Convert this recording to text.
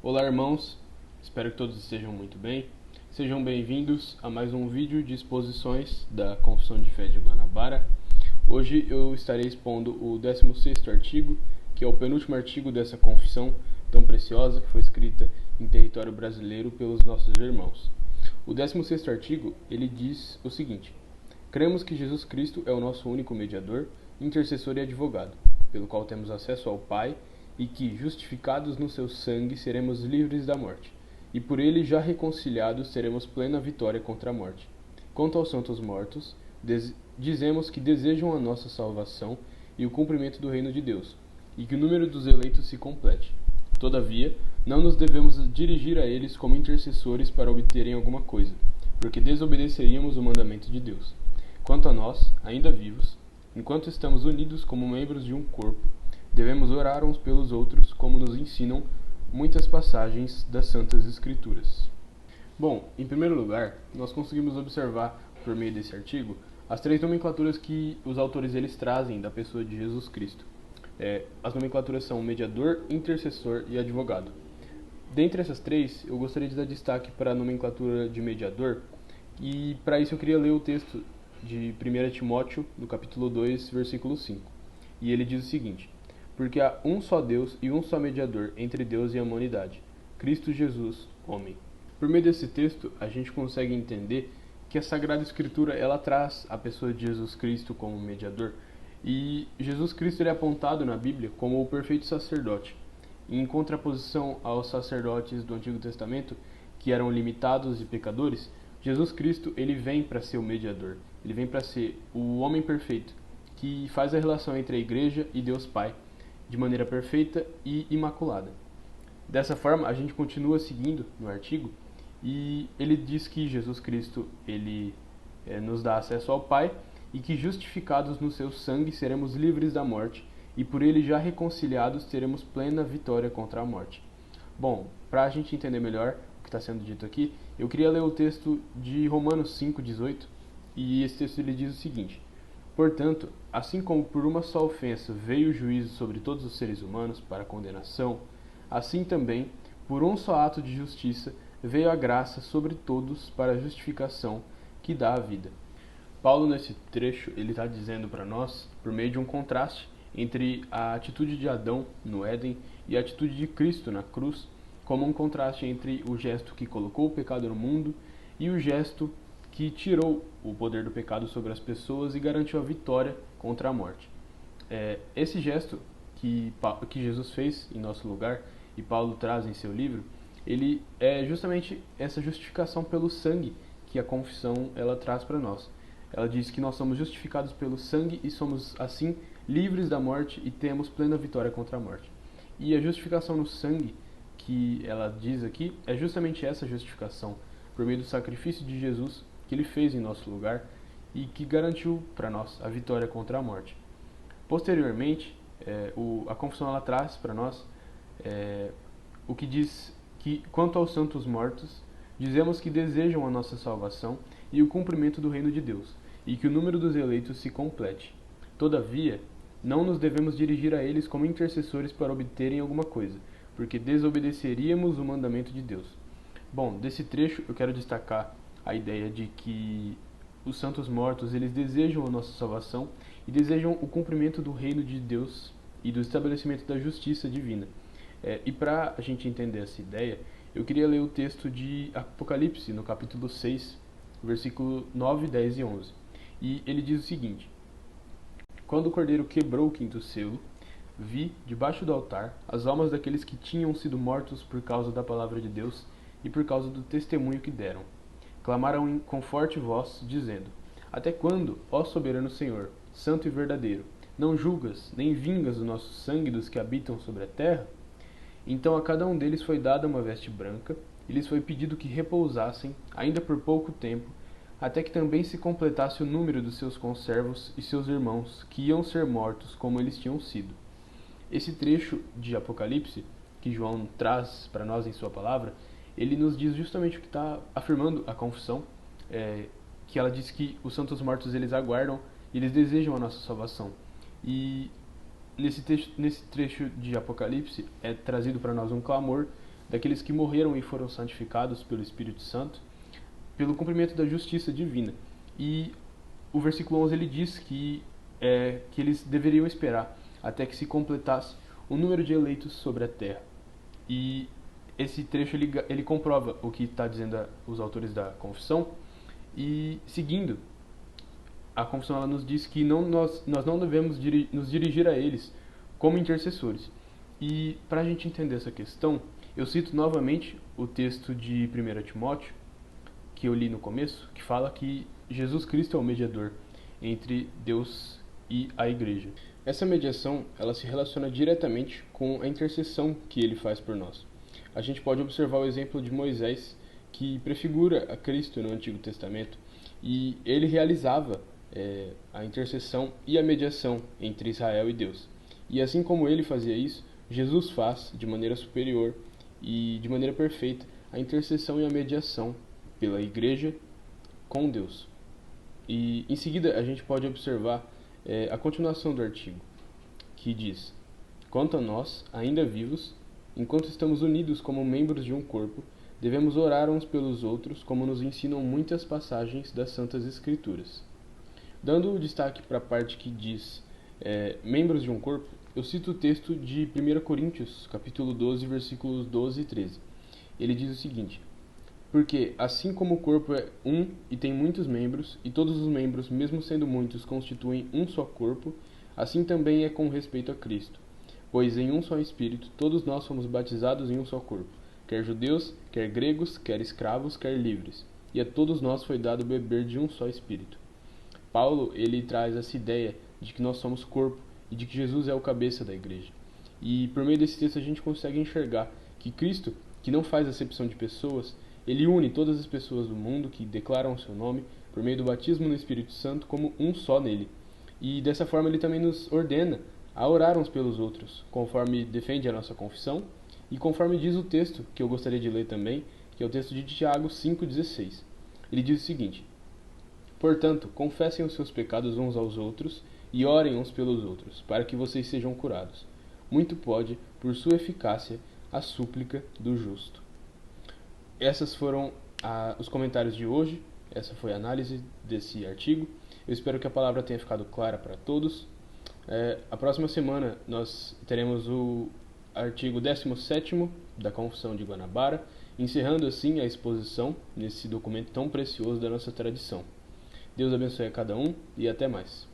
Olá, irmãos, espero que todos estejam muito bem. Sejam bem-vindos a mais um vídeo de exposições da Confissão de Fé de Guanabara. Hoje eu estarei expondo o 16º artigo, que é o penúltimo artigo dessa confissão tão preciosa que foi escrita em território brasileiro pelos nossos irmãos. O 16º artigo, ele diz o seguinte: cremos que Jesus Cristo é o nosso único mediador, intercessor e advogado, pelo qual temos acesso ao Pai, e que, justificados no seu sangue, seremos livres da morte, e por ele já reconciliados teremos plena vitória contra a morte. Quanto aos santos mortos, dizemos que desejam a nossa salvação e o cumprimento do reino de Deus, e que o número dos eleitos se complete. Todavia, não nos devemos dirigir a eles como intercessores para obterem alguma coisa, porque desobedeceríamos o mandamento de Deus. Quanto a nós, ainda vivos, enquanto estamos unidos como membros de um corpo, devemos orar uns pelos outros, como nos ensinam muitas passagens das Santas Escrituras. Bom, em primeiro lugar, nós conseguimos observar, por meio desse artigo, as três nomenclaturas que os autores eles trazem da pessoa de Jesus Cristo. As nomenclaturas são mediador, intercessor e advogado. Dentre essas três, eu gostaria de dar destaque para a nomenclatura de mediador, e para isso eu queria ler o texto de 1 Timóteo, no capítulo 2, versículo 5. E ele diz o seguinte: porque há um só Deus e um só mediador entre Deus e a humanidade, Cristo Jesus, homem. Por meio desse texto, a gente consegue entender que a Sagrada Escritura ela traz a pessoa de Jesus Cristo como mediador, e Jesus Cristo ele é apontado na Bíblia como o perfeito sacerdote, em contraposição aos sacerdotes do Antigo Testamento, que eram limitados e pecadores. Jesus Cristo ele vem para ser o mediador, ele vem para ser o homem perfeito, que faz a relação entre a Igreja e Deus Pai, de maneira perfeita e imaculada. Dessa forma, a gente continua seguindo no artigo, e ele diz que Jesus Cristo ele nos dá acesso ao Pai, e que justificados no seu sangue seremos livres da morte, e por ele já reconciliados teremos plena vitória contra a morte. Bom, para a gente entender melhor o que está sendo dito aqui, eu queria ler o texto de Romanos 5,18, e esse texto ele diz o seguinte: portanto, assim como por uma só ofensa veio o juízo sobre todos os seres humanos para condenação, assim também, por um só ato de justiça, veio a graça sobre todos para a justificação que dá a vida. Paulo, nesse trecho, ele está dizendo para nós, por meio de um contraste entre a atitude de Adão no Éden e a atitude de Cristo na cruz, como um contraste entre o gesto que colocou o pecado no mundo e o gesto que tirou o poder do pecado sobre as pessoas e garantiu a vitória contra a morte. Esse gesto que Jesus fez em nosso lugar, e Paulo traz em seu livro, ele é justamente essa justificação pelo sangue que a confissão ela traz para nós. Ela diz que nós somos justificados pelo sangue e somos, assim, livres da morte e temos plena vitória contra a morte. E a justificação no sangue que ela diz aqui é justamente essa justificação, por meio do sacrifício de Jesus que ele fez em nosso lugar e que garantiu para nós a vitória contra a morte. Posteriormente, a confissão ela traz para nós o que diz que, quanto aos santos mortos, dizemos que desejam a nossa salvação e o cumprimento do reino de Deus, e que o número dos eleitos se complete. Todavia, não nos devemos dirigir a eles como intercessores para obterem alguma coisa, porque desobedeceríamos o mandamento de Deus. Bom, desse trecho eu quero destacar a ideia de que os santos mortos eles desejam a nossa salvação e desejam o cumprimento do reino de Deus e do estabelecimento da justiça divina. E para a gente entender essa ideia, eu queria ler o texto de Apocalipse, no capítulo 6, versículo 9, 10 e 11. E ele diz o seguinte: quando o cordeiro quebrou o quinto selo, vi, debaixo do altar, as almas daqueles que tinham sido mortos por causa da palavra de Deus e por causa do testemunho que deram. Clamaram com forte voz, dizendo: até quando, ó soberano Senhor, santo e verdadeiro, não julgas, nem vingas o nosso sangue dos que habitam sobre a terra? Então a cada um deles foi dada uma veste branca, e lhes foi pedido que repousassem, ainda por pouco tempo, até que também se completasse o número dos seus conservos e seus irmãos, que iam ser mortos como eles tinham sido. Esse trecho de Apocalipse, que João traz para nós em sua palavra, ele nos diz justamente o que está afirmando a confissão, que ela diz que os santos mortos eles aguardam e eles desejam a nossa salvação. E nesse trecho de Apocalipse é trazido para nós um clamor daqueles que morreram e foram santificados pelo Espírito Santo, pelo cumprimento da justiça divina. E o versículo 11 ele diz que eles deveriam esperar até que se completasse o número de eleitos sobre a terra. E esse trecho ele comprova o que está dizendo os autores da confissão. E seguindo, a confissão ela nos diz que nós não devemos nos dirigir a eles como intercessores. E para a gente entender essa questão, eu cito novamente o texto de 1 Timóteo, que eu li no começo, que fala que Jesus Cristo é o mediador entre Deus e a igreja. Essa mediação ela se relaciona diretamente com a intercessão que ele faz por nós. A gente pode observar o exemplo de Moisés, que prefigura a Cristo no Antigo Testamento, e ele realizava a intercessão e a mediação entre Israel e Deus. E assim como ele fazia isso, Jesus faz de maneira superior e de maneira perfeita a intercessão e a mediação pela igreja com Deus. E em seguida a gente pode observar a continuação do artigo, que diz: quanto a nós, ainda vivos, enquanto estamos unidos como membros de um corpo, devemos orar uns pelos outros, como nos ensinam muitas passagens das Santas Escrituras. Dando destaque para a parte que diz membros de um corpo, eu cito o texto de 1 Coríntios, capítulo 12, versículos 12 e 13. Ele diz o seguinte: porque assim como o corpo é um e tem muitos membros, e todos os membros, mesmo sendo muitos, constituem um só corpo, assim também é com respeito a Cristo. Pois em um só Espírito todos nós fomos batizados em um só corpo, quer judeus, quer gregos, quer escravos, quer livres, e a todos nós foi dado beber de um só Espírito. Paulo ele traz essa ideia de que nós somos corpo e de que Jesus é o cabeça da igreja. E por meio desse texto a gente consegue enxergar que Cristo, que não faz acepção de pessoas, ele une todas as pessoas do mundo que declaram o seu nome por meio do batismo no Espírito Santo como um só nele. E dessa forma ele também nos ordena a orar uns pelos outros, conforme defende a nossa confissão e conforme diz o texto que eu gostaria de ler também, que é o texto de Tiago 5,16. Ele diz o seguinte: portanto, confessem os seus pecados uns aos outros e orem uns pelos outros, para que vocês sejam curados. Muito pode, por sua eficácia, a súplica do justo. Essas foram os comentários de hoje. Essa foi a análise desse artigo. Eu espero que a palavra tenha ficado clara para todos. A próxima semana nós teremos o artigo 17º da Confissão de Guanabara, encerrando assim a exposição nesse documento tão precioso da nossa tradição. Deus abençoe a cada um e até mais.